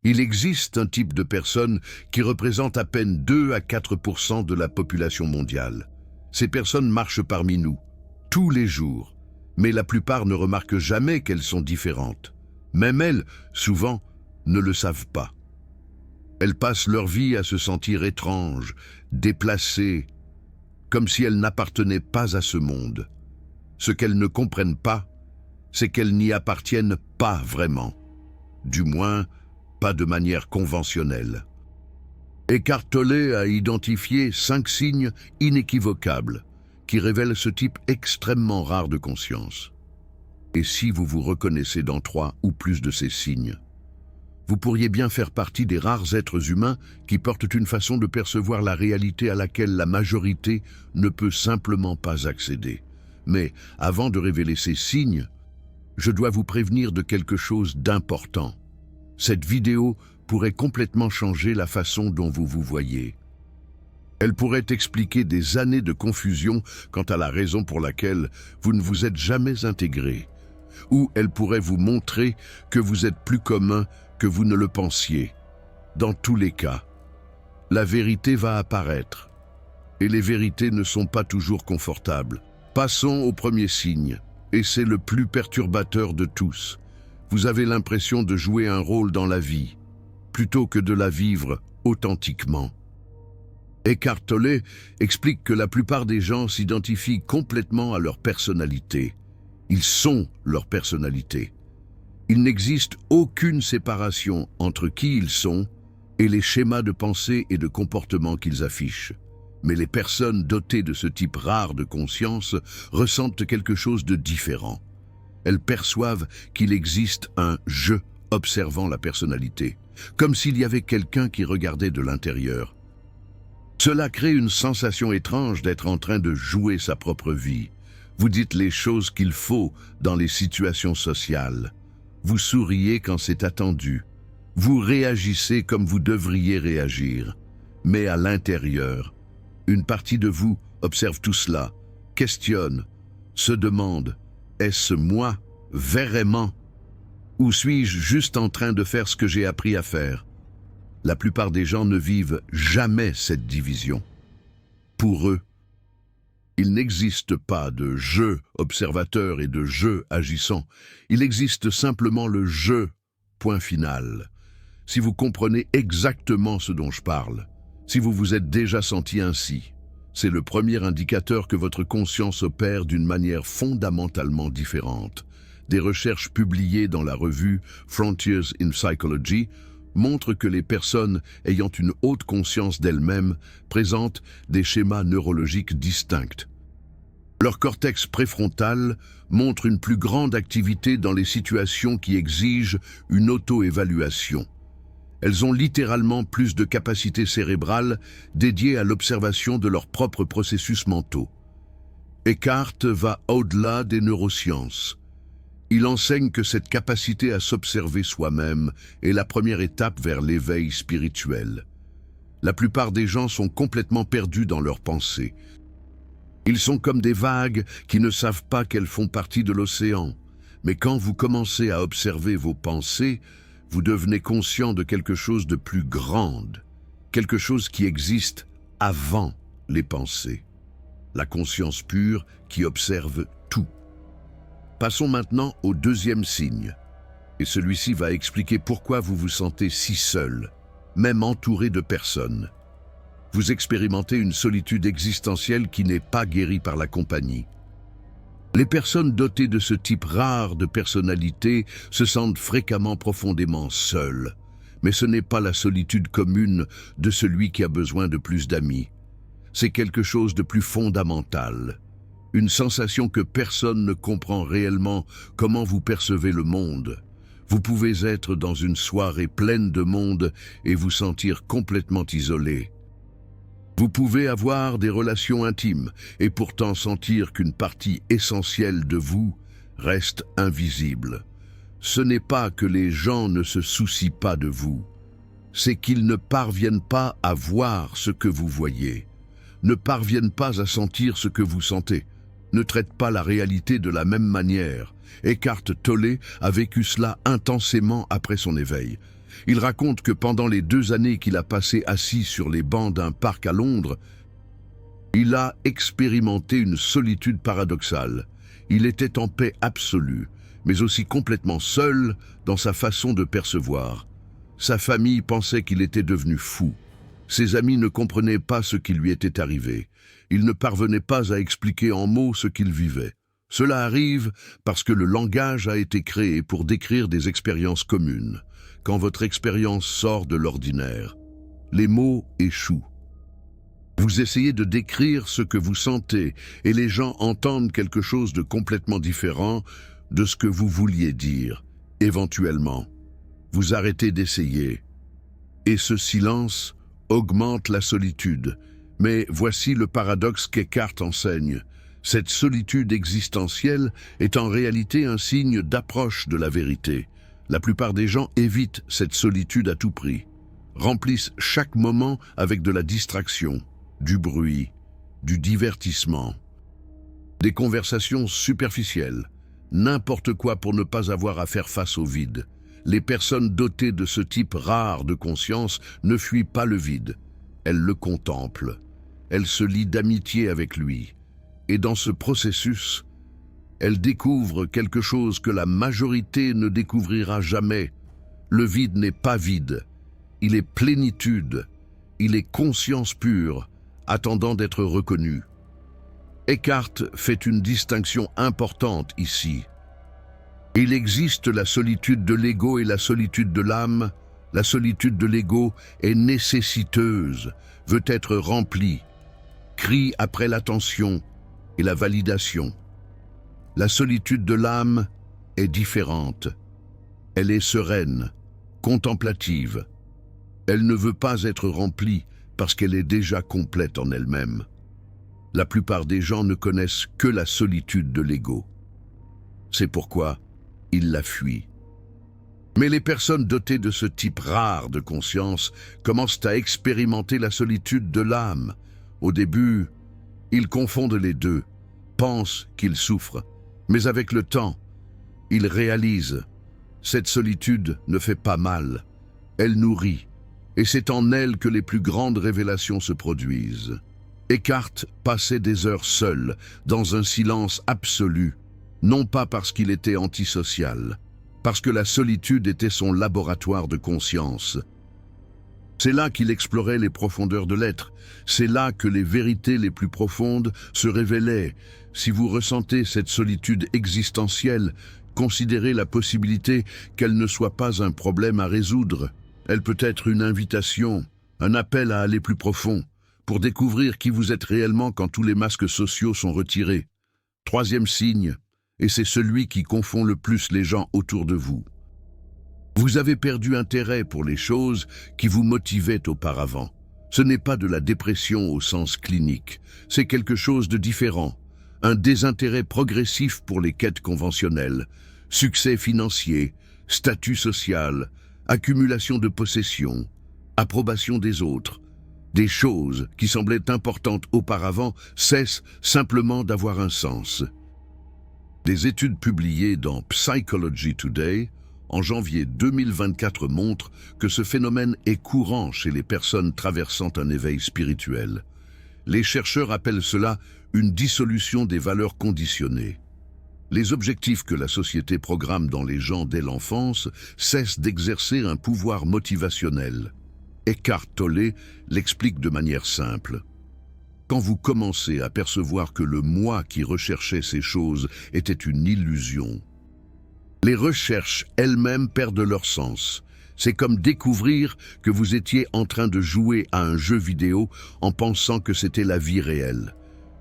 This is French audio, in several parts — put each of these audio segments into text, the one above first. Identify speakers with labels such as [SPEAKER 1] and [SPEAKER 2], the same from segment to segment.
[SPEAKER 1] Il existe un type de personne qui représente à peine 2 à 4% de la population mondiale. Ces personnes marchent parmi nous, tous les jours, mais la plupart ne remarquent jamais qu'elles sont différentes. Même elles, souvent, ne le savent pas. Elles passent leur vie à se sentir étranges, déplacées, comme si elles n'appartenaient pas à ce monde. Ce qu'elles ne comprennent pas, c'est qu'elles n'y appartiennent pas vraiment. Du moins, pas de manière conventionnelle. Eckhart Tolle a identifié 5 signes inéquivocables qui révèlent ce type extrêmement rare de conscience. Et si vous vous reconnaissez dans 3 ou plus de ces signes, vous pourriez bien faire partie des rares êtres humains qui portent une façon de percevoir la réalité à laquelle la majorité ne peut simplement pas accéder. Mais avant de révéler ces signes, je dois vous prévenir de quelque chose d'important. Cette vidéo pourrait complètement changer la façon dont vous vous voyez. Elle pourrait expliquer des années de confusion quant à la raison pour laquelle vous ne vous êtes jamais intégré, ou elle pourrait vous montrer que vous êtes plus commun que vous ne le pensiez. Dans tous les cas, la vérité va apparaître, et les vérités ne sont pas toujours confortables. Passons au premier signe, et c'est le plus perturbateur de tous. Vous avez l'impression de jouer un rôle dans la vie, plutôt que de la vivre authentiquement. Eckhart Tolle explique que la plupart des gens s'identifient complètement à leur personnalité. Ils sont leur personnalité. Il n'existe aucune séparation entre qui ils sont et les schémas de pensée et de comportement qu'ils affichent. Mais les personnes dotées de ce type rare de conscience ressentent quelque chose de différent. Elles perçoivent qu'il existe un « je » observant la personnalité, comme s'il y avait quelqu'un qui regardait de l'intérieur. Cela crée une sensation étrange d'être en train de jouer sa propre vie. Vous dites les choses qu'il faut dans les situations sociales. Vous souriez quand c'est attendu. Vous réagissez comme vous devriez réagir. Mais à l'intérieur, une partie de vous observe tout cela, questionne, se demande « Est-ce moi, vraiment ? Ou suis-je juste en train de faire ce que j'ai appris à faire ?» La plupart des gens ne vivent jamais cette division. Pour eux, il n'existe pas de « je » observateur et de « je » agissant. Il existe simplement le « je », point final. Si vous comprenez exactement ce dont je parle, si vous vous êtes déjà senti ainsi, c'est le premier indicateur que votre conscience opère d'une manière fondamentalement différente. Des recherches publiées dans la revue Frontiers in Psychology montrent que les personnes ayant une haute conscience d'elles-mêmes présentent des schémas neurologiques distincts. Leur cortex préfrontal montre une plus grande activité dans les situations qui exigent une auto-évaluation. Elles ont littéralement plus de capacités cérébrales dédiées à l'observation de leurs propres processus mentaux. Eckhart va au-delà des neurosciences. Il enseigne que cette capacité à s'observer soi-même est la première étape vers l'éveil spirituel. La plupart des gens sont complètement perdus dans leurs pensées. Ils sont comme des vagues qui ne savent pas qu'elles font partie de l'océan. Mais quand vous commencez à observer vos pensées, vous devenez conscient de quelque chose de plus grand, quelque chose qui existe avant les pensées. La conscience pure qui observe tout. Passons maintenant au deuxième signe. Et celui-ci va expliquer pourquoi vous vous sentez si seul, même entouré de personnes. Vous expérimentez une solitude existentielle qui n'est pas guérie par la compagnie. Les personnes dotées de ce type rare de personnalité se sentent fréquemment profondément seules. Mais ce n'est pas la solitude commune de celui qui a besoin de plus d'amis. C'est quelque chose de plus fondamental. Une sensation que personne ne comprend réellement comment vous percevez le monde. Vous pouvez être dans une soirée pleine de monde et vous sentir complètement isolé. Vous pouvez avoir des relations intimes et pourtant sentir qu'une partie essentielle de vous reste invisible. Ce n'est pas que les gens ne se soucient pas de vous, c'est qu'ils ne parviennent pas à voir ce que vous voyez, ne parviennent pas à sentir ce que vous sentez, ne traitent pas la réalité de la même manière. Eckhart Tolle a vécu cela intensément après son éveil. Il raconte que pendant les 2 années qu'il a passées assis sur les bancs d'un parc à Londres, il a expérimenté une solitude paradoxale. Il était en paix absolue, mais aussi complètement seul dans sa façon de percevoir. Sa famille pensait qu'il était devenu fou. Ses amis ne comprenaient pas ce qui lui était arrivé. Il ne parvenait pas à expliquer en mots ce qu'il vivait. Cela arrive parce que le langage a été créé pour décrire des expériences communes. Quand votre expérience sort de l'ordinaire, les mots échouent. Vous essayez de décrire ce que vous sentez et les gens entendent quelque chose de complètement différent de ce que vous vouliez dire. Éventuellement, vous arrêtez d'essayer. Et ce silence augmente la solitude. Mais voici le paradoxe qu'Eckhart enseigne. Cette solitude existentielle est en réalité un signe d'approche de la vérité. La plupart des gens évitent cette solitude à tout prix, remplissent chaque moment avec de la distraction, du bruit, du divertissement, des conversations superficielles, n'importe quoi pour ne pas avoir à faire face au vide. Les personnes dotées de ce type rare de conscience ne fuient pas le vide, elles le contemplent, elles se lient d'amitié avec lui. Et dans ce processus, elles découvrent quelque chose que la majorité ne découvrira jamais. Le vide n'est pas vide, il est plénitude, il est conscience pure, attendant d'être reconnu. Eckhart fait une distinction importante ici. Il existe la solitude de l'ego et la solitude de l'âme. La solitude de l'ego est nécessiteuse, veut être remplie, crie après l'attention et la validation. La solitude de l'âme est différente. Elle est sereine, contemplative. Elle ne veut pas être remplie parce qu'elle est déjà complète en elle-même. La plupart des gens ne connaissent que la solitude de l'ego. C'est pourquoi ils la fuient. Mais les personnes dotées de ce type rare de conscience commencent à expérimenter la solitude de l'âme. Au début, ils confondent les deux, pensent qu'ils souffrent, mais avec le temps, ils réalisent « cette solitude ne fait pas mal, elle nourrit, et c'est en elle que les plus grandes révélations se produisent ». Eckhart passait des heures seul, dans un silence absolu, non pas parce qu'il était antisocial, parce que la solitude était son laboratoire de conscience. C'est là qu'il explorait les profondeurs de l'être, c'est là que les vérités les plus profondes se révélaient. Si vous ressentez cette solitude existentielle, considérez la possibilité qu'elle ne soit pas un problème à résoudre. Elle peut être une invitation, un appel à aller plus profond, pour découvrir qui vous êtes réellement quand tous les masques sociaux sont retirés. 3e signe, et c'est celui qui confond le plus les gens autour de vous. Vous avez perdu intérêt pour les choses qui vous motivaient auparavant. Ce n'est pas de la dépression au sens clinique, c'est quelque chose de différent. Un désintérêt progressif pour les quêtes conventionnelles, succès financier, statut social, accumulation de possessions, approbation des autres. Des choses qui semblaient importantes auparavant cessent simplement d'avoir un sens. Des études publiées dans Psychology Today en janvier 2024 montrent que ce phénomène est courant chez les personnes traversant un éveil spirituel. Les chercheurs appellent cela une dissolution des valeurs conditionnées. Les objectifs que la société programme dans les gens dès l'enfance cessent d'exercer un pouvoir motivationnel. Eckhart Tolle l'explique de manière simple. Quand vous commencez à percevoir que le moi qui recherchait ces choses était une illusion, les recherches elles-mêmes perdent leur sens. C'est comme découvrir que vous étiez en train de jouer à un jeu vidéo en pensant que c'était la vie réelle.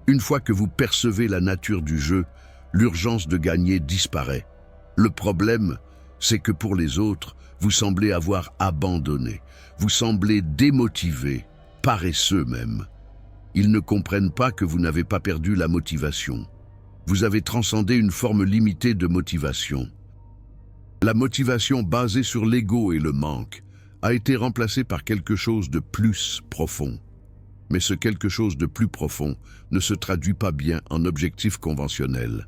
[SPEAKER 1] Une fois que vous percevez la nature du jeu, l'urgence de gagner disparaît. Le problème, c'est que pour les autres, vous semblez avoir abandonné. Vous semblez démotivé, paresseux même. Ils ne comprennent pas que vous n'avez pas perdu la motivation. Vous avez transcendé une forme limitée de motivation. La motivation basée sur l'ego et le manque a été remplacée par quelque chose de plus profond. Mais ce quelque chose de plus profond ne se traduit pas bien en objectif conventionnel.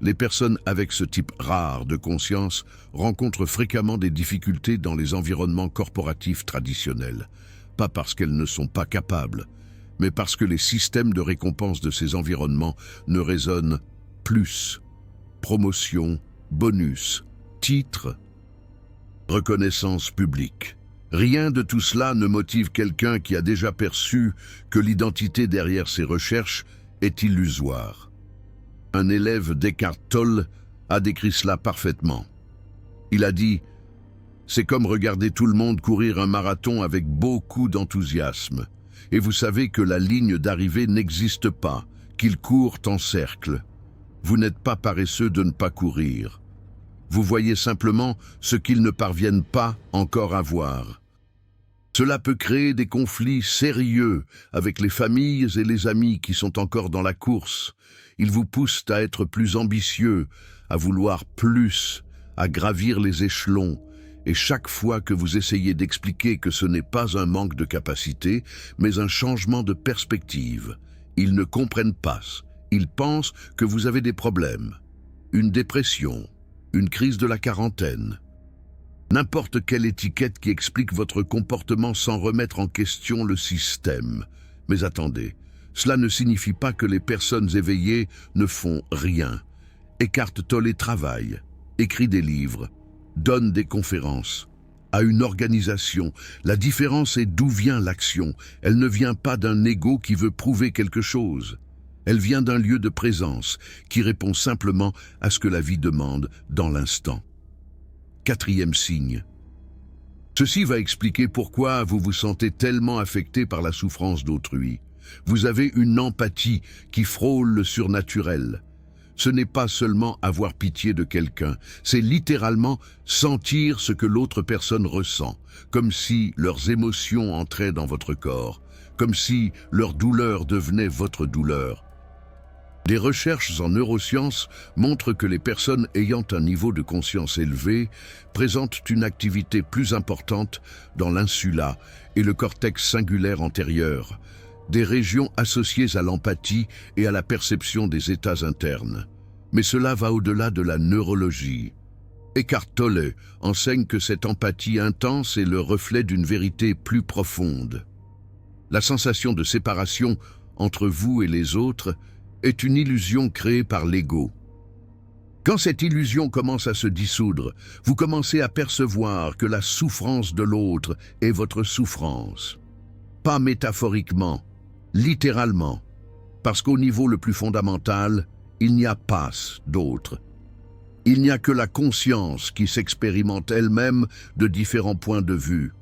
[SPEAKER 1] Les personnes avec ce type rare de conscience rencontrent fréquemment des difficultés dans les environnements corporatifs traditionnels, pas parce qu'elles ne sont pas capables, mais parce que les systèmes de récompense de ces environnements ne résonnent plus. Promotion, bonus, titre, reconnaissance publique. Rien de tout cela ne motive quelqu'un qui a déjà perçu que l'identité derrière ses recherches est illusoire. Un élève d'Eckhart Tolle a décrit cela parfaitement. Il a dit « C'est comme regarder tout le monde courir un marathon avec beaucoup d'enthousiasme. Et vous savez que la ligne d'arrivée n'existe pas, qu'ils courent en cercle. Vous n'êtes pas paresseux de ne pas courir. Vous voyez simplement ce qu'ils ne parviennent pas encore à voir. Cela peut créer des conflits sérieux avec les familles et les amis qui sont encore dans la course. Ils vous poussent à être plus ambitieux, à vouloir plus, à gravir les échelons. Et chaque fois que vous essayez d'expliquer que ce n'est pas un manque de capacité, mais un changement de perspective, ils ne comprennent pas. Ils pensent que vous avez des problèmes, une dépression, une crise de la quarantaine. N'importe quelle étiquette qui explique votre comportement sans remettre en question le système. Mais attendez, cela ne signifie pas que les personnes éveillées ne font rien. Eckhart Tolle travaille, écrit des livres, donne des conférences, a une organisation. La différence est d'où vient l'action. Elle ne vient pas d'un ego qui veut prouver quelque chose. Elle vient d'un lieu de présence qui répond simplement à ce que la vie demande dans l'instant. Quatrième signe. Ceci va expliquer pourquoi vous vous sentez tellement affecté par la souffrance d'autrui. Vous avez une empathie qui frôle le surnaturel. Ce n'est pas seulement avoir pitié de quelqu'un, c'est littéralement sentir ce que l'autre personne ressent, comme si leurs émotions entraient dans votre corps, comme si leur douleur devenait votre douleur. Des recherches en neurosciences montrent que les personnes ayant un niveau de conscience élevé présentent une activité plus importante dans l'insula et le cortex singulaire antérieur, des régions associées à l'empathie et à la perception des états internes. Mais cela va au-delà de la neurologie. Eckhart Tolle enseigne que cette empathie intense est le reflet d'une vérité plus profonde. La sensation de séparation entre vous et les autres est une illusion créée par l'ego. Quand cette illusion commence à se dissoudre, vous commencez à percevoir que la souffrance de l'autre est votre souffrance. Pas métaphoriquement, littéralement, parce qu'au niveau le plus fondamental, il n'y a pas d'autre. Il n'y a que la conscience qui s'expérimente elle-même de différents points de vue.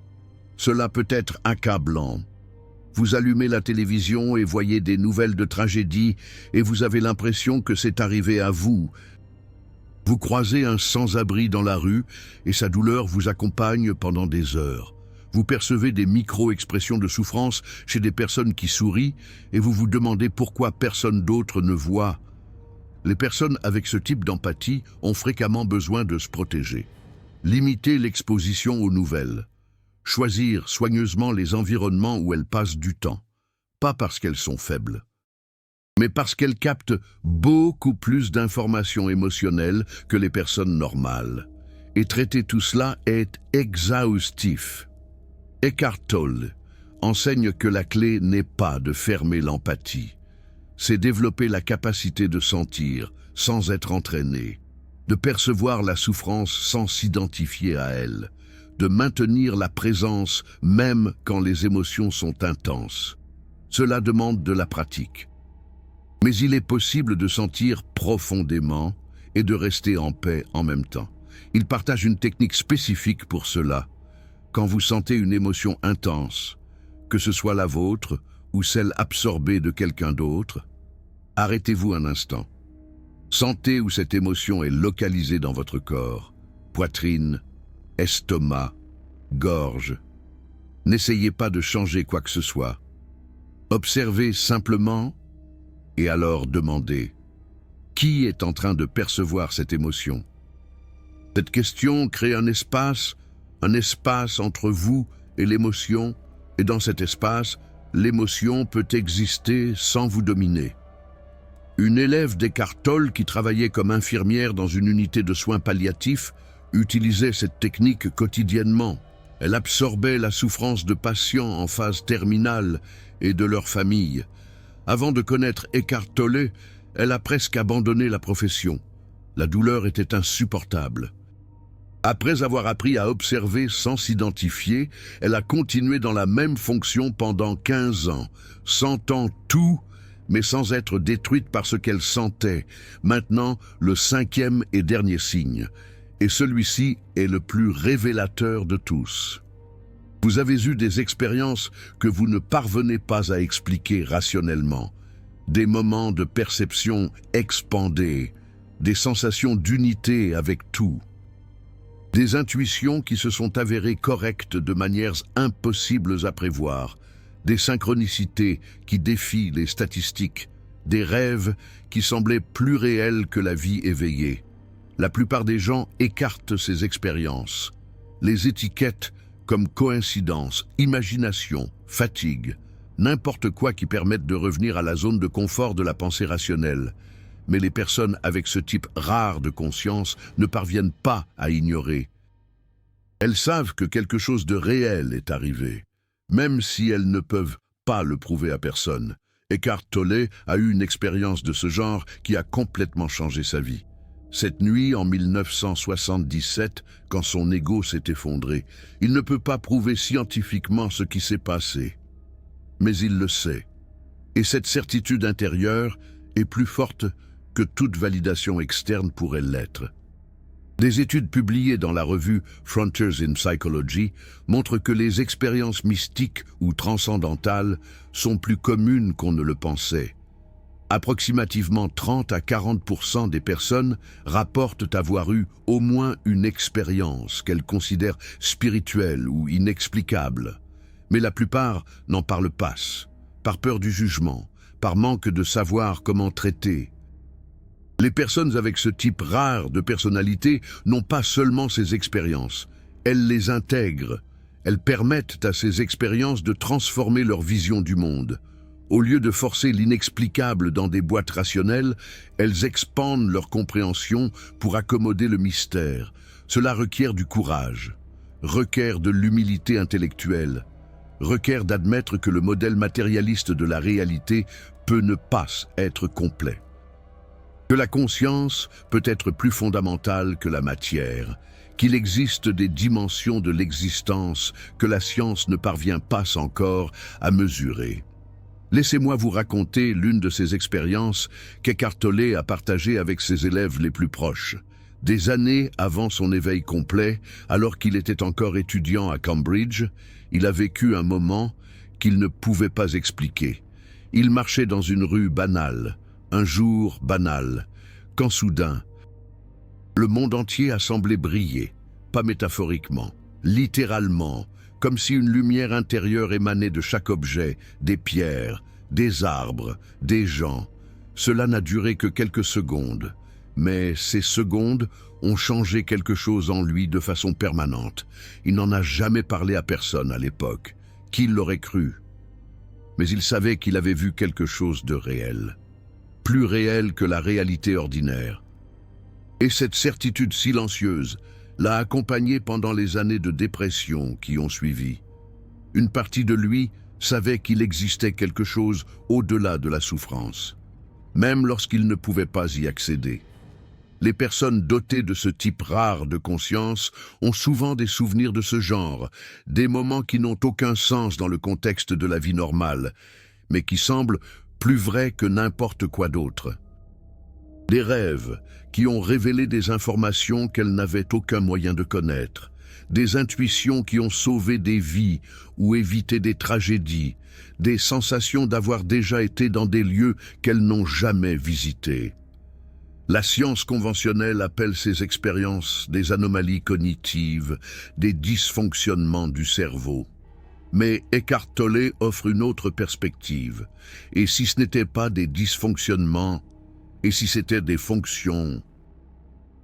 [SPEAKER 1] Cela peut être accablant. Vous allumez la télévision et voyez des nouvelles de tragédie et vous avez l'impression que c'est arrivé à vous. Vous croisez un sans-abri dans la rue et sa douleur vous accompagne pendant des heures. Vous percevez des micro-expressions de souffrance chez des personnes qui sourient et vous vous demandez pourquoi personne d'autre ne voit. Les personnes avec ce type d'empathie ont fréquemment besoin de se protéger. Limiter l'exposition aux nouvelles. Choisir soigneusement les environnements où elles passent du temps, pas parce qu'elles sont faibles, mais parce qu'elles captent beaucoup plus d'informations émotionnelles que les personnes normales. Et traiter tout cela est exhaustif. Eckhart Tolle enseigne que la clé n'est pas de fermer l'empathie, c'est développer la capacité de sentir sans être entraîné, de percevoir la souffrance sans s'identifier à elle, de maintenir la présence même quand les émotions sont intenses. Cela demande de la pratique. Mais il est possible de sentir profondément et de rester en paix en même temps. Il partage une technique spécifique pour cela. Quand vous sentez une émotion intense, que ce soit la vôtre ou celle absorbée de quelqu'un d'autre, arrêtez-vous un instant. Sentez où cette émotion est localisée dans votre corps, poitrine, estomac, gorge. N'essayez pas de changer quoi que ce soit. Observez simplement et alors demandez « Qui est en train de percevoir cette émotion ?» Cette question crée un espace entre vous et l'émotion, et dans cet espace, l'émotion peut exister sans vous dominer. Une élève d'Eckhart Tolle qui travaillait comme infirmière dans une unité de soins palliatifs utilisait cette technique quotidiennement. Elle absorbait la souffrance de patients en phase terminale et de leurs familles. Avant de connaître Eckhart Tolle, elle a presque abandonné la profession. La douleur était insupportable. Après avoir appris à observer sans s'identifier, elle a continué dans la même fonction pendant 15 ans, sentant tout, mais sans être détruite par ce qu'elle sentait. Maintenant, le 5e et dernier signe. Et celui-ci est le plus révélateur de tous. Vous avez eu des expériences que vous ne parvenez pas à expliquer rationnellement. Des moments de perception expandés, des sensations d'unité avec tout. Des intuitions qui se sont avérées correctes de manières impossibles à prévoir, des synchronicités qui défient les statistiques, des rêves qui semblaient plus réels que la vie éveillée. La plupart des gens écartent ces expériences, les étiquettent comme coïncidence, imagination, fatigue, n'importe quoi qui permette de revenir à la zone de confort de la pensée rationnelle. Mais les personnes avec ce type rare de conscience ne parviennent pas à ignorer. Elles savent que quelque chose de réel est arrivé, même si elles ne peuvent pas le prouver à personne. Eckhart Tolle a eu une expérience de ce genre qui a complètement changé sa vie. Cette nuit, en 1977, quand son ego s'est effondré, il ne peut pas prouver scientifiquement ce qui s'est passé. Mais il le sait. Et cette certitude intérieure est plus forte que toute validation externe pourrait l'être. Des études publiées dans la revue Frontiers in Psychology montrent que les expériences mystiques ou transcendantales sont plus communes qu'on ne le pensait. Approximativement 30 à 40% des personnes rapportent avoir eu au moins une expérience qu'elles considèrent spirituelle ou inexplicable. Mais la plupart n'en parlent pas, par peur du jugement, par manque de savoir comment traiter. Les personnes avec ce type rare de personnalité n'ont pas seulement ces expériences, elles les intègrent. Elles permettent à ces expériences de transformer leur vision du monde. Au lieu de forcer l'inexplicable dans des boîtes rationnelles, elles expandent leur compréhension pour accommoder le mystère. Cela requiert du courage, requiert de l'humilité intellectuelle, requiert d'admettre que le modèle matérialiste de la réalité peut ne pas être complet. Que la conscience peut être plus fondamentale que la matière, qu'il existe des dimensions de l'existence que la science ne parvient pas encore à mesurer. Laissez-moi vous raconter l'une de ces expériences qu'Eckhart Tolle a partagée avec ses élèves les plus proches. Des années avant son éveil complet, alors qu'il était encore étudiant à Cambridge, il a vécu un moment qu'il ne pouvait pas expliquer. Il marchait dans une rue banale, un jour banal, quand soudain, le monde entier a semblé briller, pas métaphoriquement, littéralement, comme si une lumière intérieure émanait de chaque objet, des pierres, des arbres, des gens. Cela n'a duré que quelques secondes, mais ces secondes ont changé quelque chose en lui de façon permanente. Il n'en a jamais parlé à personne à l'époque. Qui l'aurait cru? Mais il savait qu'il avait vu quelque chose de réel, plus réel que la réalité ordinaire. Et cette certitude silencieuse l'a accompagné pendant les années de dépression qui ont suivi. Une partie de lui savait qu'il existait quelque chose au-delà de la souffrance, même lorsqu'il ne pouvait pas y accéder. Les personnes dotées de ce type rare de conscience ont souvent des souvenirs de ce genre, des moments qui n'ont aucun sens dans le contexte de la vie normale, mais qui semblent plus vrais que n'importe quoi d'autre. Des rêves qui ont révélé des informations qu'elles n'avaient aucun moyen de connaître, des intuitions qui ont sauvé des vies ou évité des tragédies, des sensations d'avoir déjà été dans des lieux qu'elles n'ont jamais visités. La science conventionnelle appelle ces expériences des anomalies cognitives, des dysfonctionnements du cerveau. Mais Eckhart Tolle offre une autre perspective. Et si ce n'était pas des dysfonctionnements, et si c'était des fonctions,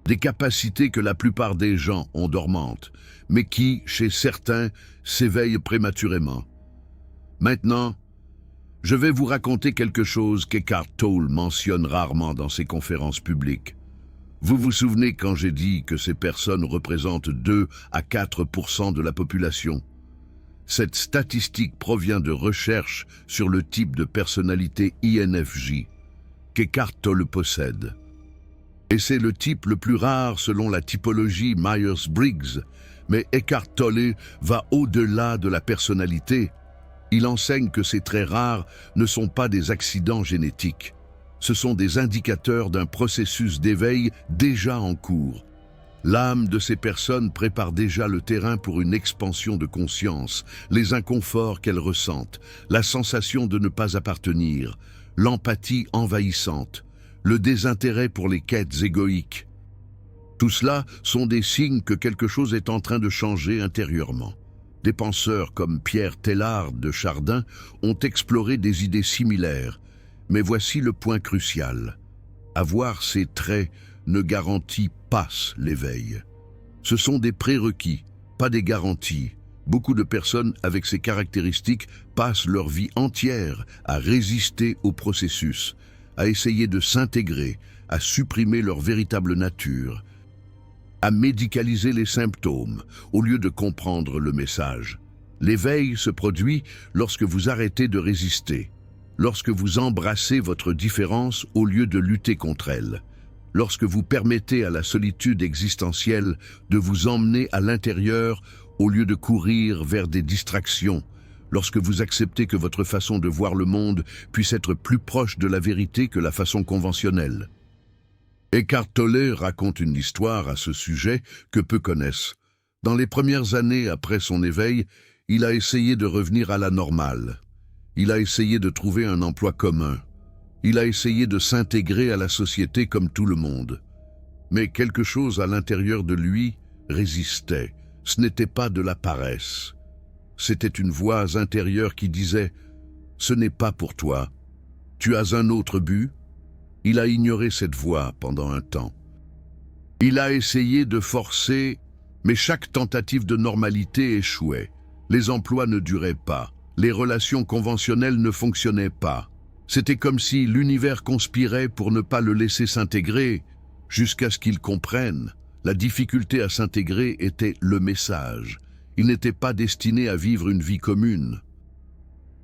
[SPEAKER 1] des capacités que la plupart des gens ont dormantes, mais qui, chez certains, s'éveillent prématurément. Maintenant, Je vais vous raconter quelque chose qu'Eckhart Tolle mentionne rarement dans ses conférences publiques. Vous vous souvenez quand j'ai dit que ces personnes représentent 2 à 4% de la population? Cette statistique provient de recherches sur le type de personnalité INFJ qu'Eckhart Tolle possède. Et c'est le type le plus rare selon la typologie Myers-Briggs, mais Eckhart Tolle va au-delà de la personnalité. Il enseigne que ces traits rares ne sont pas des accidents génétiques. Ce sont des indicateurs d'un processus d'éveil déjà en cours. L'âme de ces personnes prépare déjà le terrain pour une expansion de conscience, les inconforts qu'elles ressentent, la sensation de ne pas appartenir, l'empathie envahissante, le désintérêt pour les quêtes égoïques. Tout cela sont des signes que quelque chose est en train de changer intérieurement. Des penseurs comme Pierre Teilhard de Chardin ont exploré des idées similaires, mais voici le point crucial. Avoir ces traits ne garantit pas l'éveil. Ce sont des prérequis, pas des garanties. Beaucoup de personnes avec ces caractéristiques passent leur vie entière à résister au processus, à essayer de s'intégrer, à supprimer leur véritable nature, à médicaliser les symptômes au lieu de comprendre le message. L'éveil se produit lorsque vous arrêtez de résister, lorsque vous embrassez votre différence au lieu de lutter contre elle, lorsque vous permettez à la solitude existentielle de vous emmener à l'intérieur au lieu de courir vers des distractions, lorsque vous acceptez que votre façon de voir le monde puisse être plus proche de la vérité que la façon conventionnelle. Eckhart Tolle raconte une histoire à ce sujet que peu connaissent. Dans les premières années après son éveil, il a essayé de revenir à la normale. Il a essayé de trouver un emploi commun. Il a essayé de s'intégrer à la société comme tout le monde. Mais quelque chose à l'intérieur de lui résistait. Ce n'était pas de la paresse. C'était une voix intérieure qui disait « Ce n'est pas pour toi. Tu as un autre but ?» Il a ignoré cette voix pendant un temps. Il a essayé de forcer, mais chaque tentative de normalité échouait. Les emplois ne duraient pas. Les relations conventionnelles ne fonctionnaient pas. C'était comme si l'univers conspirait pour ne pas le laisser s'intégrer, jusqu'à ce qu'il comprenne. La difficulté à s'intégrer était le message. Il n'était pas destiné à vivre une vie commune.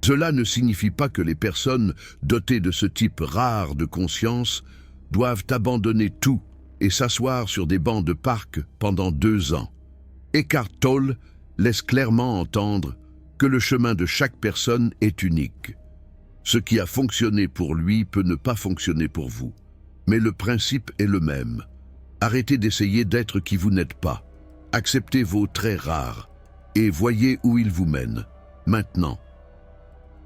[SPEAKER 1] Cela ne signifie pas que les personnes dotées de ce type rare de conscience doivent abandonner tout et s'asseoir sur des bancs de parc pendant 2 ans. Eckhart Tolle laisse clairement entendre que le chemin de chaque personne est unique. Ce qui a fonctionné pour lui peut ne pas fonctionner pour vous. Mais le principe est le même. Arrêtez d'essayer d'être qui vous n'êtes pas. Acceptez vos traits rares et voyez où ils vous mènent. Maintenant,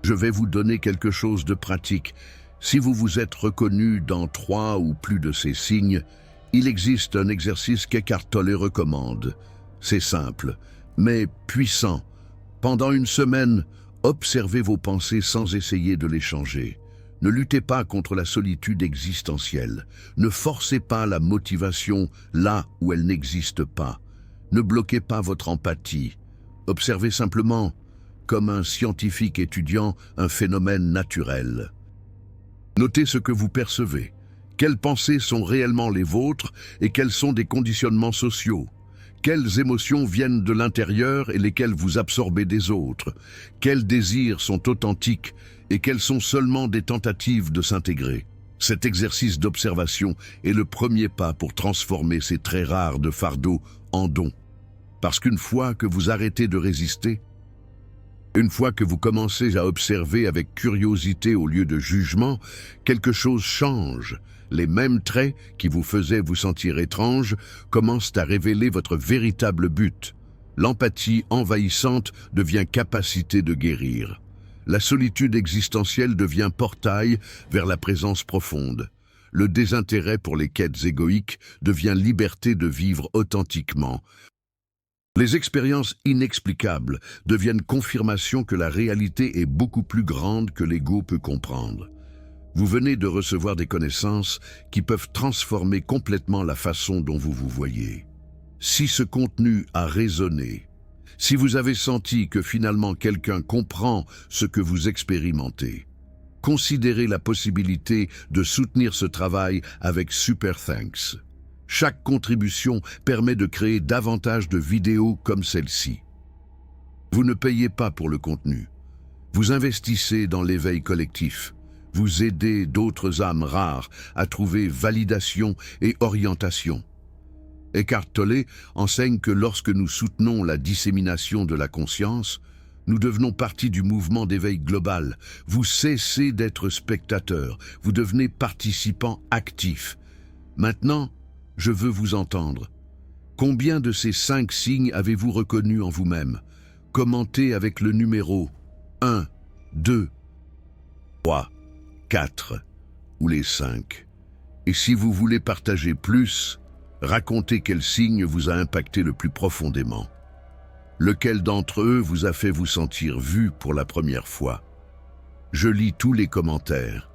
[SPEAKER 1] je vais vous donner quelque chose de pratique. Si vous vous êtes reconnu dans 3 ou plus de ces signes, il existe un exercice qu'Eckhart Tolle recommande. C'est simple, mais puissant. Pendant une semaine, observez vos pensées sans essayer de les changer. Ne luttez pas contre la solitude existentielle. Ne forcez pas la motivation là où elle n'existe pas. Ne bloquez pas votre empathie. Observez simplement, comme un scientifique étudiant un phénomène naturel. Notez ce que vous percevez. Quelles pensées sont réellement les vôtres et quels sont des conditionnements sociaux? Quelles émotions viennent de l'intérieur et lesquelles vous absorbez des autres? Quels désirs sont authentiques et quelles sont seulement des tentatives de s'intégrer? Cet exercice d'observation est le premier pas pour transformer ces traits rares de fardeau en dons. Parce qu'une fois que vous arrêtez de résister, une fois que vous commencez à observer avec curiosité au lieu de jugement, quelque chose change. Les mêmes traits qui vous faisaient vous sentir étrange commencent à révéler votre véritable but. L'empathie envahissante devient capacité de guérir. La solitude existentielle devient portail vers la présence profonde. Le désintérêt pour les quêtes égoïques devient liberté de vivre authentiquement. Les expériences inexplicables deviennent confirmation que la réalité est beaucoup plus grande que l'ego peut comprendre. Vous venez de recevoir des connaissances qui peuvent transformer complètement la façon dont vous vous voyez. Si ce contenu a résonné, si vous avez senti que finalement quelqu'un comprend ce que vous expérimentez, considérez la possibilité de soutenir ce travail avec Super Thanks. Chaque contribution permet de créer davantage de vidéos comme celle-ci. Vous ne payez pas pour le contenu. Vous investissez dans l'éveil collectif. Vous aidez d'autres âmes rares à trouver validation et orientation. Eckhart Tolle enseigne que lorsque nous soutenons la dissémination de la conscience, nous devenons partie du mouvement d'éveil global. Vous cessez d'être spectateur, vous devenez participant actif. Maintenant, je veux vous entendre. Combien de ces 5 signes avez-vous reconnus en vous-même? Commentez avec le numéro 1, 2, 3, 4 ou les 5. Et si vous voulez partager plus, racontez quel signe vous a impacté le plus profondément. Lequel d'entre eux vous a fait vous sentir vu pour la première fois? Je lis tous les commentaires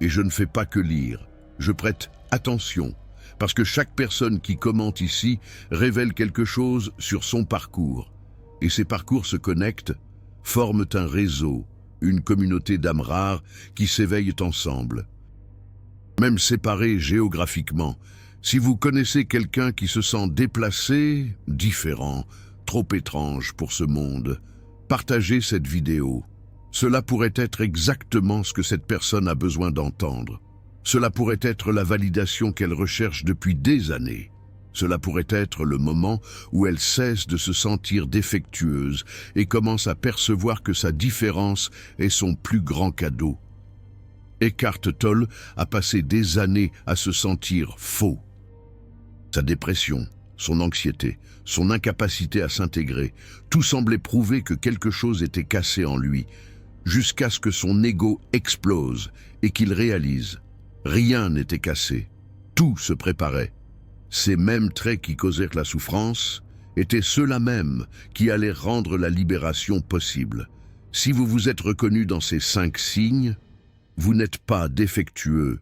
[SPEAKER 1] et je ne fais pas que lire. Je prête attention parce que chaque personne qui commente ici révèle quelque chose sur son parcours. Et ces parcours se connectent, forment un réseau, une communauté d'âmes rares qui s'éveillent ensemble. Même séparés géographiquement, si vous connaissez quelqu'un qui se sent déplacé, différent, trop étrange pour ce monde, partagez cette vidéo. Cela pourrait être exactement ce que cette personne a besoin d'entendre. Cela pourrait être la validation qu'elle recherche depuis des années. Cela pourrait être le moment où elle cesse de se sentir défectueuse et commence à percevoir que sa différence est son plus grand cadeau. Eckhart Tolle a passé des années à se sentir faux. Sa dépression, son anxiété, son incapacité à s'intégrer, tout semblait prouver que quelque chose était cassé en lui, jusqu'à ce que son ego explose et qu'il réalise. Rien n'était cassé, tout se préparait. Ces mêmes traits qui causèrent la souffrance étaient ceux-là même qui allaient rendre la libération possible. Si vous vous êtes reconnu dans ces 5 signes, vous n'êtes pas défectueux,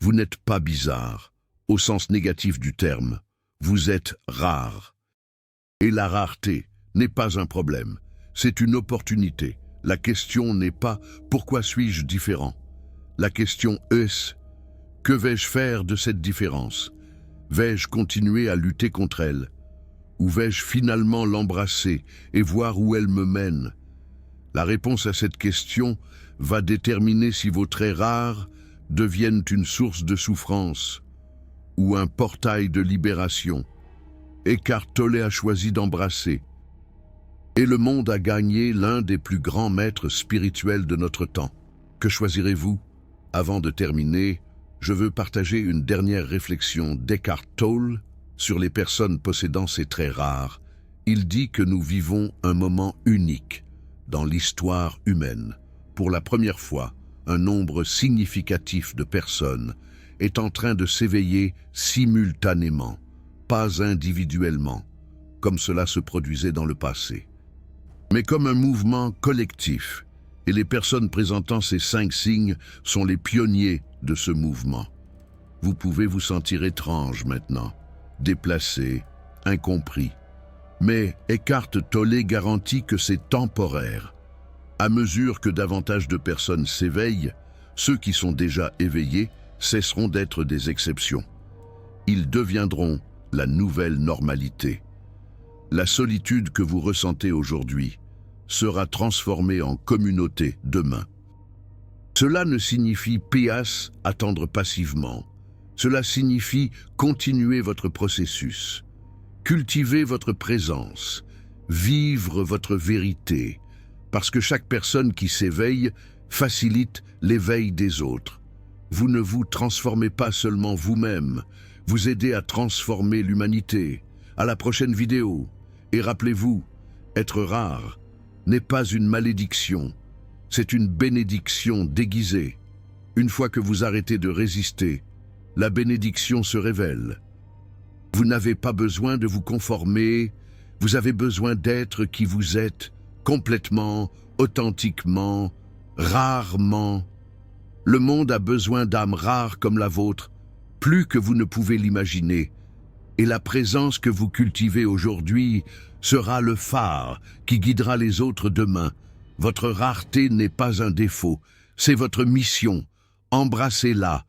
[SPEAKER 1] vous n'êtes pas bizarre, au sens négatif du terme, vous êtes rare. Et la rareté n'est pas un problème, c'est une opportunité. La question n'est pas « pourquoi suis-je différent ?» La question est « que vais-je faire de cette différence ?» Vais-je continuer à lutter contre elle? Ou vais-je finalement l'embrasser et voir où elle me mène? La réponse à cette question va déterminer si vos traits rares deviennent une source de souffrance ou un portail de libération. Eckhart Tolle a choisi d'embrasser. Et le monde a gagné l'un des plus grands maîtres spirituels de notre temps. Que choisirez-vous? Avant de terminer, je veux partager une dernière réflexion d'Eckhart Tolle sur les personnes possédant ces traits rares. Il dit que nous vivons un moment unique dans l'histoire humaine. Pour la première fois, un nombre significatif de personnes est en train de s'éveiller simultanément, pas individuellement, comme cela se produisait dans le passé, mais comme un mouvement collectif. Et les personnes présentant ces 5 signes sont les pionniers de ce mouvement. Vous pouvez vous sentir étrange maintenant, déplacé, incompris. Mais Eckhart Tolle garantit que c'est temporaire. À mesure que davantage de personnes s'éveillent, ceux qui sont déjà éveillés cesseront d'être des exceptions. Ils deviendront la nouvelle normalité. La solitude que vous ressentez aujourd'hui sera transformée en communauté demain. Cela ne signifie péas, attendre passivement. Cela signifie continuer votre processus, cultiver votre présence, vivre votre vérité, parce que chaque personne qui s'éveille facilite l'éveil des autres. Vous ne vous transformez pas seulement vous-même, vous aidez à transformer l'humanité. À la prochaine vidéo. Et rappelez-vous, être rare n'est pas une malédiction, c'est une bénédiction déguisée. Une fois que vous arrêtez de résister, la bénédiction se révèle. Vous n'avez pas besoin de vous conformer, vous avez besoin d'être qui vous êtes, complètement, authentiquement, rarement. Le monde a besoin d'âmes rares comme la vôtre, plus que vous ne pouvez l'imaginer. Et la présence que vous cultivez aujourd'hui sera le phare qui guidera les autres demain. Votre rareté n'est pas un défaut, C'est votre mission. Embrassez-la